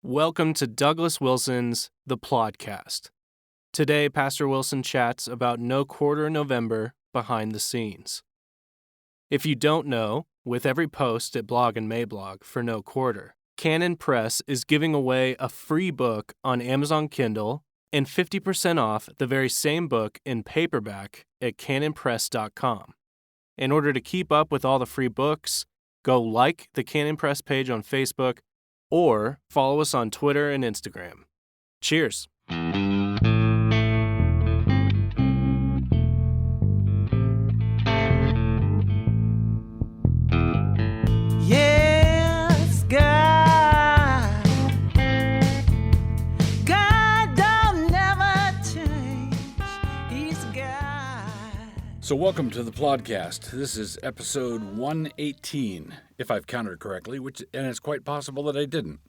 Welcome to Douglas Wilson's The Plodcast. Today, Pastor Wilson chats about No Quarter November behind the scenes. If you don't know, with every post at Blog and Mablog for No Quarter, Canon Press is giving away a free book on Amazon Kindle and 50% off the very same book in paperback at canonpress.com. In order to keep up with all the free books, go like the Canon Press page on Facebook or follow us on Twitter and Instagram. Cheers. Yes, God. God don't never change. He's God. So welcome to the Plodcast. This is episode 118, if I've counted correctly, and it's quite possible that I didn't.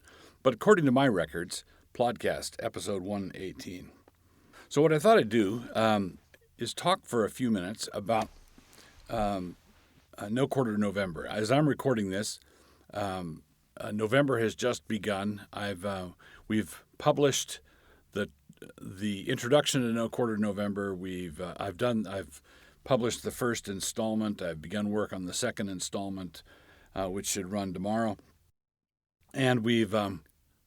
But according to my records, Plodcast, episode 118. So what I thought I'd do is talk for a few minutes about No Quarter November. As I'm recording this, November has just begun. We've published the introduction to No Quarter November. I've published the first installment. I've begun work on the second installment, which should run tomorrow. And we've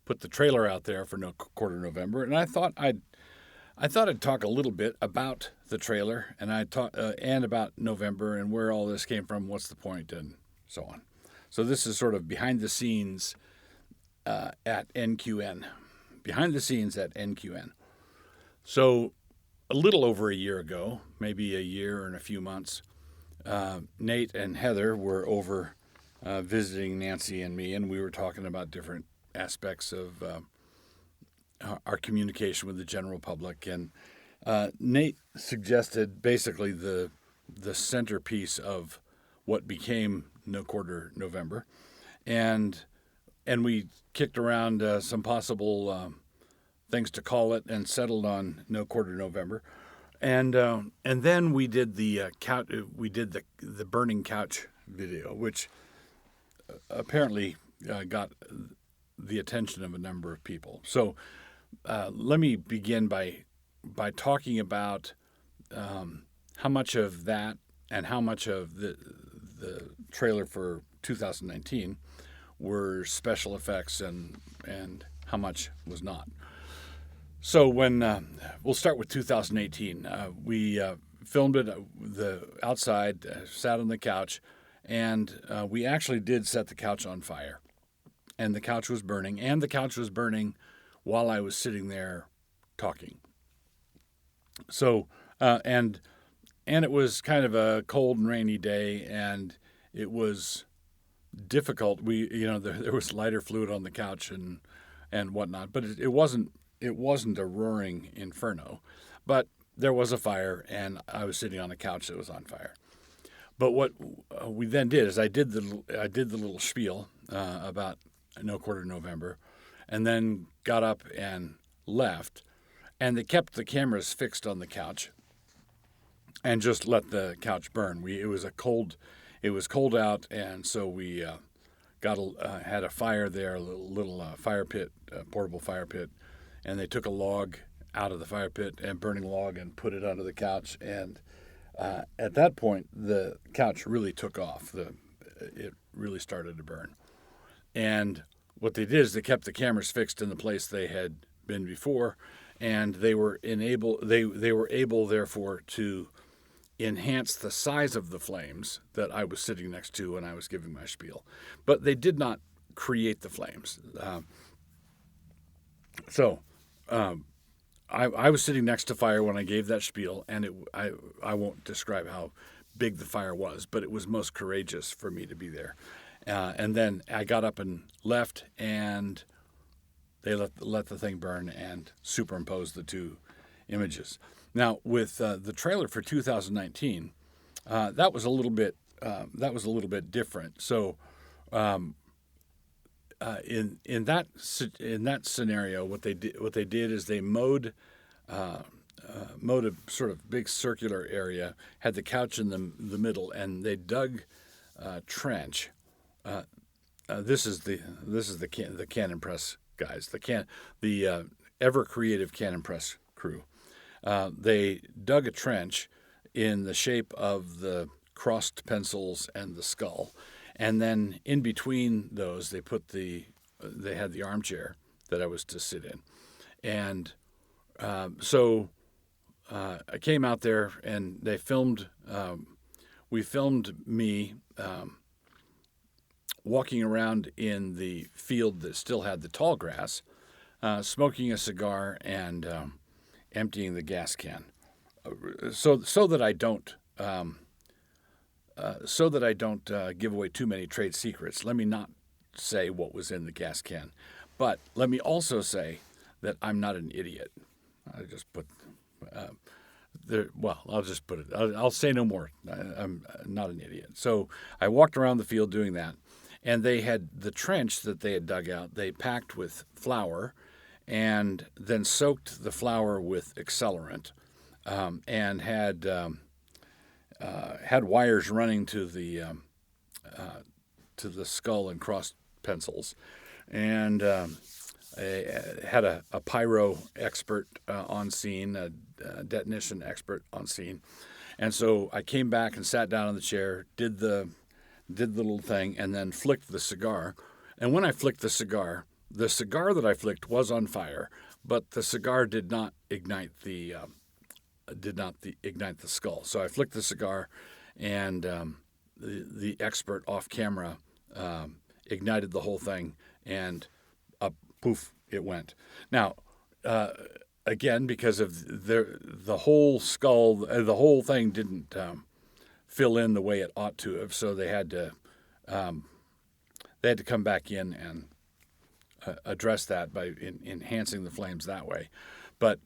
put the trailer out there for No Quarter November. And I thought I'd talk a little bit about the trailer and and about November and where all this came from, what's the point, and so on. So this is sort of behind the scenes at NQN. Behind the scenes at NQN. So a little over a year ago, maybe a year and a few months, Nate and Heather were over visiting Nancy and me, and we were talking about different aspects of our communication with the general public. And Nate suggested basically the centerpiece of what became No Quarter November, and we kicked around some possible things to call it, and settled on No Quarter November, and then we did the the burning couch video, which apparently got the attention of a number of people. So let me begin by talking about how much of that and how much of the trailer for 2019 were special effects and how much was not. So when we'll start with 2018, we filmed it outside, sat on the couch, and we actually did set the couch on fire. And the couch was burning, while I was sitting there talking. So and it was kind of a cold and rainy day, and it was difficult. There was lighter fluid on the couch and whatnot, but it wasn't a roaring inferno, but there was a fire, and I was sitting on a couch that was on fire. But what we then did is I did the little spiel about No Quarter November, and then got up and left, and they kept the cameras fixed on the couch, and just let the couch burn. It was cold out, and so we had a fire there, a little fire pit, portable fire pit. And they took a log out of the fire pit, and burning log, and put it under the couch. And at that point, the couch really took off. It really started to burn. And what they did is they kept the cameras fixed in the place they had been before, and they were able therefore to enhance the size of the flames that I was sitting next to when I was giving my spiel. But they did not create the flames. I was sitting next to fire when I gave that spiel, and I won't describe how big the fire was, but it was most courageous for me to be there. And then I got up and left, and they let the thing burn and superimposed the two images. Now, with the trailer for 2019, that was a little bit different. So. In that scenario, what they did is they mowed a sort of big circular area, had the couch in the middle, and they dug a trench this is the Cannon Press guys, the ever creative Cannon Press crew. They dug a trench in the shape of the crossed pencils and the skull, and then in between those they had the armchair that I was to sit in, and so I came out there and they filmed. We filmed me walking around in the field that still had the tall grass, smoking a cigar and emptying the gas can, so that I don't give away too many trade secrets. Let me not say what was in the gas can, but let me also say that I'm not an idiot. I just put I'll just put it. I'll say no more. I'm not an idiot. So I walked around the field doing that, and they had the trench that they had dug out. They packed with flour, and then soaked the flour with accelerant, and had wires running to the skull and crossed pencils, and had a pyro expert on scene, a detonation expert on scene, and so I came back and sat down in the chair, did the little thing, and then flicked the cigar. And when I flicked the cigar that I flicked was on fire, but the cigar did not ignite the skull. So I flicked the cigar, and the expert off camera ignited the whole thing, and poof, it went. Now, again, because of the whole skull, the whole thing didn't fill in the way it ought to have, so they had to come back in and address that by enhancing the flames that way. But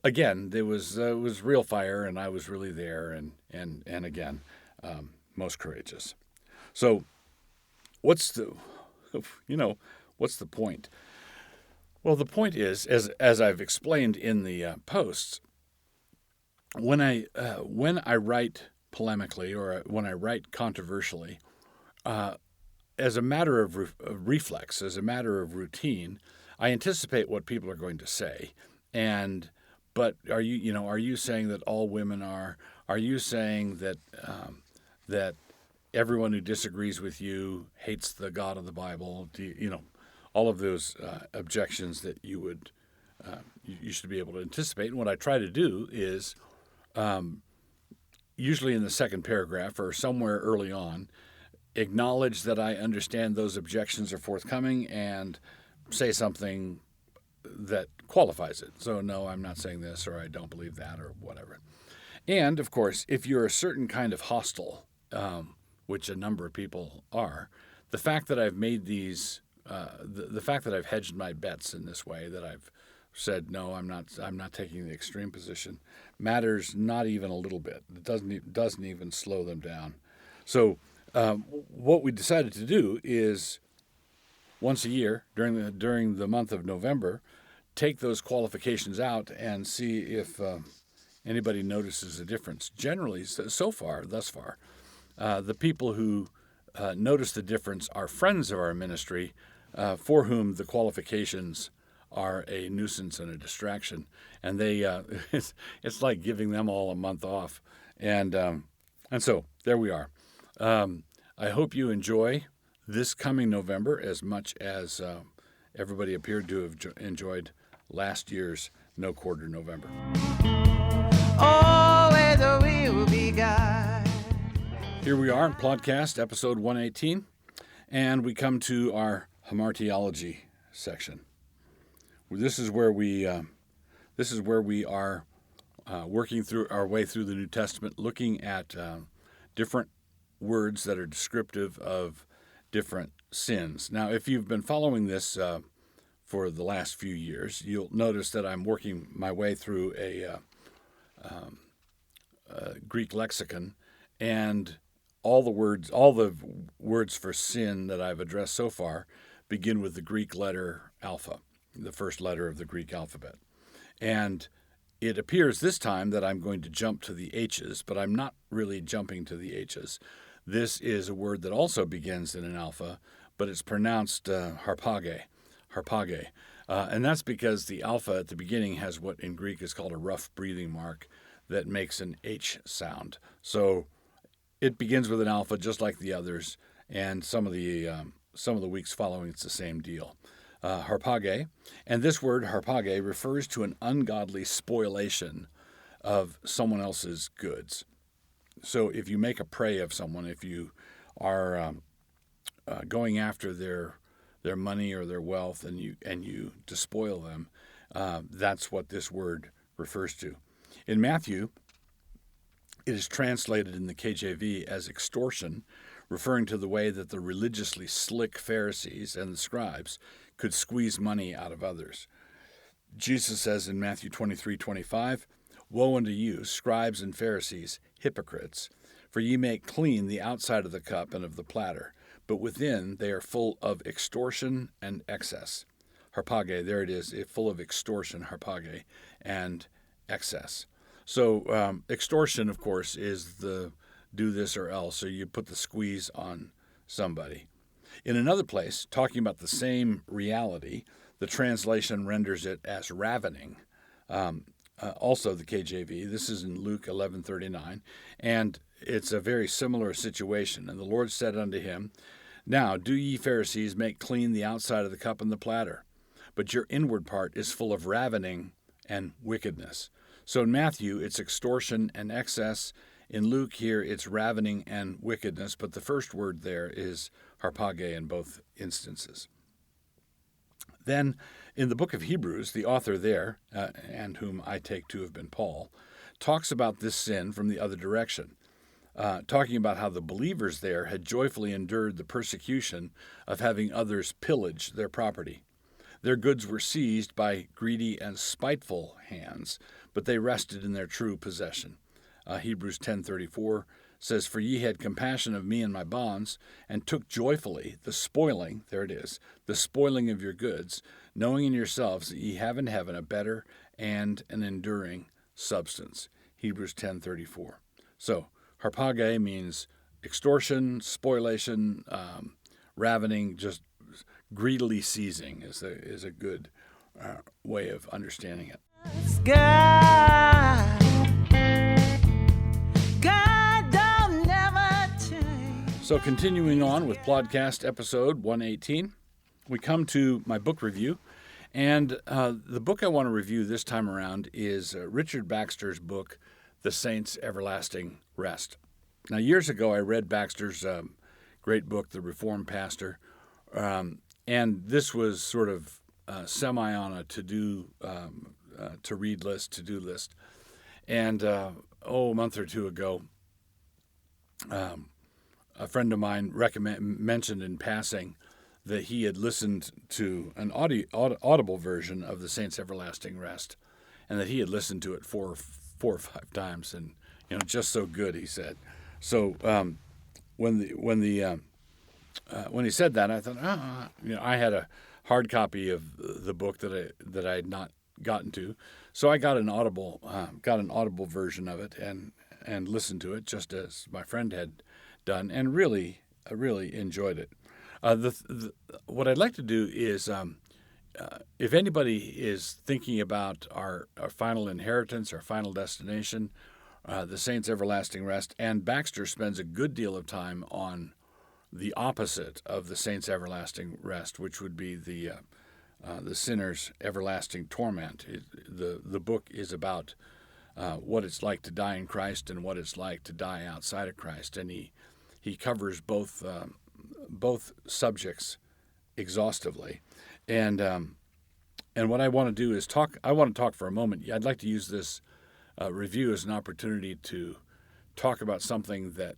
again, it was real fire, and I was really there, and again, most courageous. So, what's the point? Well, the point is, as I've explained in the posts, when I write polemically or when I write controversially, as a matter of reflex, as a matter of routine, I anticipate what people are going to say. But are you saying that all women are? Are you saying that that everyone who disagrees with you hates the God of the Bible? All of those objections that you should be able to anticipate. And what I try to do is, usually in the second paragraph or somewhere early on, acknowledge that I understand those objections are forthcoming and say something that qualifies it. So, no, I'm not saying this, or I don't believe that, or whatever. And, of course, if you're a certain kind of hostile, which a number of people are, the fact that I've made these, the fact that I've hedged my bets in this way, that I've said, no, I'm not taking the extreme position, matters not even a little bit. It doesn't even slow them down. So what we decided to do is once a year during the month of November, take those qualifications out and see if anybody notices a difference. Generally, thus far, the people who notice the difference are friends of our ministry, for whom the qualifications are a nuisance and a distraction, and they it's like giving them all a month off, and so there we are. I hope you enjoy this coming November as much as everybody appeared to have enjoyed last year's No Quarter November. Oh, where the will be God. Here we are, podcast episode 118, and we come to our hamartiology section. This is where we are working through our way through the New Testament, looking at different words that are descriptive of different sins. Now, if you've been following this for the last few years, you'll notice that I'm working my way through a Greek lexicon, and all the words for sin that I've addressed so far begin with the Greek letter alpha, the first letter of the Greek alphabet. And it appears this time that I'm going to jump to the H's, but I'm not really jumping to the H's. This is a word that also begins in an alpha, but it's pronounced harpage. And that's because the alpha at the beginning has what in Greek is called a rough breathing mark that makes an H sound. So it begins with an alpha just like the others, and some of the weeks following it's the same deal. Harpage, and this word harpage refers to an ungodly spoliation of someone else's goods. So if you make a prey of someone, if you are going after their money or their wealth and you despoil them, that's what this word refers to. In Matthew, it is translated in the KJV as extortion, referring to the way that the religiously slick Pharisees and the scribes could squeeze money out of others. Jesus says in Matthew 23:25, "Woe unto you, scribes and Pharisees, hypocrites, for ye make clean the outside of the cup and of the platter, but within they are full of extortion and excess." Harpage, there it is, full of extortion, harpage, and excess. So extortion, of course, is the do this or else, so you put the squeeze on somebody. In another place, talking about the same reality, the translation renders it as ravening. Also the KJV, this is in Luke 11:39, and it's a very similar situation. "And the Lord said unto him, Now do ye Pharisees make clean the outside of the cup and the platter, but your inward part is full of ravening and wickedness." So in Matthew, it's extortion and excess. In Luke here, it's ravening and wickedness, but the first word there is harpage in both instances. Then, in the book of Hebrews, the author there, and whom I take to have been Paul, talks about this sin from the other direction, talking about how the believers there had joyfully endured the persecution of having others pillage their property. Their goods were seized by greedy and spiteful hands, but they rested in their true possession. Hebrews 10:34 says, "For ye had compassion of me and my bonds, and took joyfully the spoiling," there it is, "the spoiling of your goods, knowing in yourselves that ye have in heaven a better and an enduring substance." Hebrews 10:34. So harpage means extortion, spoliation, ravening, just greedily seizing is a good way of understanding it. God don't never change. So continuing on with podcast episode 118, we come to my book review. And the book I want to review this time around is Richard Baxter's book, The Saints' Everlasting Rest. Now, years ago, I read Baxter's great book, The Reformed Pastor, and this was sort of semi on a to-read list, to-do list. And, a month or two ago, a friend of mine mentioned in passing that he had listened to an audible version of The Saints' Everlasting Rest, and that he had listened to it four or five times, and just so good, he said. So when he said that, I thought, I had a hard copy of the book that I had not gotten to, so I got an audible version of it and listened to it just as my friend had done, and really enjoyed it. What I'd like to do is, if anybody is thinking about our final inheritance, our final destination, the Saints' Everlasting Rest, and Baxter spends a good deal of time on the opposite of the Saints' Everlasting Rest, which would be the sinner's everlasting torment. The book is about what it's like to die in Christ and what it's like to die outside of Christ, and he covers both subjects exhaustively. And what I want to do is talk. I want to talk for a moment. I'd like to use this review as an opportunity to talk about something that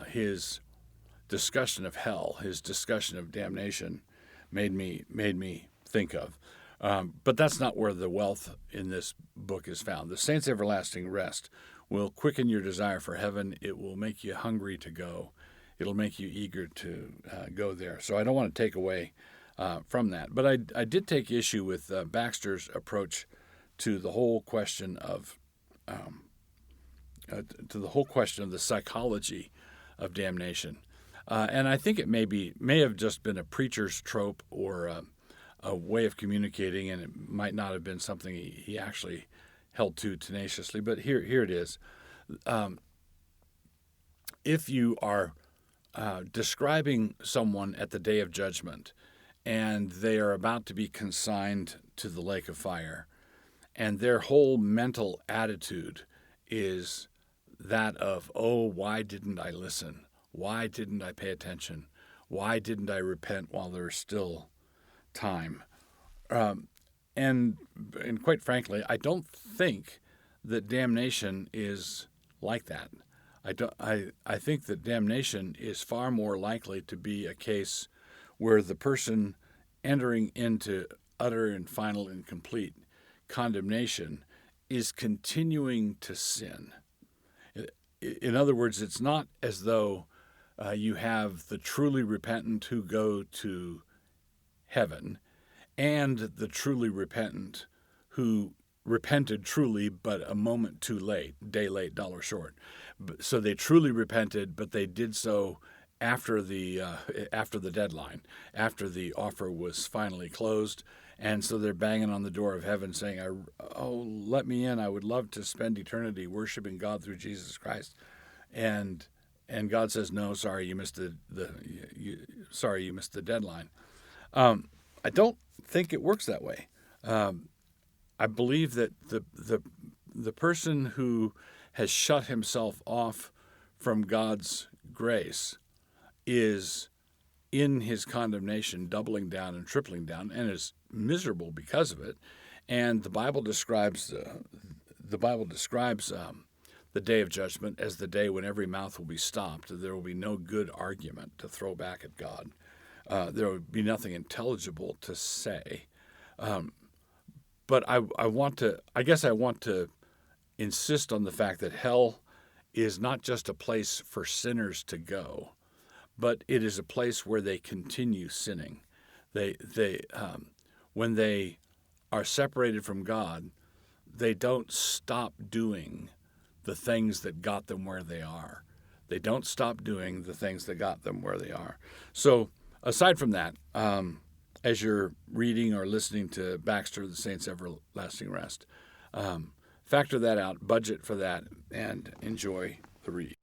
his discussion of hell, his discussion of damnation, made me think of. But that's not where the wealth in this book is found. The Saints' Everlasting Rest will quicken your desire for heaven. It will make you hungry to go. It'll make you eager to go there. So I don't want to take away from that. But I did take issue with Baxter's approach to the whole question of the psychology of damnation. And I think it may have just been a preacher's trope or a way of communicating, and it might not have been something he actually held to tenaciously. But here it is. If you are describing someone at the day of judgment, and they are about to be consigned to the lake of fire, and their whole mental attitude is that of, oh, why didn't I listen? Why didn't I pay attention? Why didn't I repent while there's still time? And quite frankly, I don't think that damnation is like that. I think that damnation is far more likely to be a case where the person entering into utter and final and complete condemnation is continuing to sin. In other words, it's not as though you have the truly repentant who go to heaven and the truly repentant who repented truly, but a moment too late, day late, dollar short. So they truly repented, but they did so after the deadline, after the offer was finally closed, and so they're banging on the door of heaven, saying, "Oh, let me in! I would love to spend eternity worshiping God through Jesus Christ." And God says, "No, sorry, you missed the deadline." I don't think it works that way. I believe that the person who has shut himself off from God's grace is in his condemnation, doubling down and tripling down, and is miserable because of it. And the Bible describes the day of judgment as the day when every mouth will be stopped. There will be no good argument to throw back at God. There will be nothing intelligible to say. But I want to insist on the fact that hell is not just a place for sinners to go, but it is a place where they continue sinning. When they are separated from God, they don't stop doing the things that got them where they are. They don't stop doing the things that got them where they are. So aside from that, as you're reading or listening to Baxter, The Saints' Everlasting Rest, factor that out, budget for that, and enjoy the read.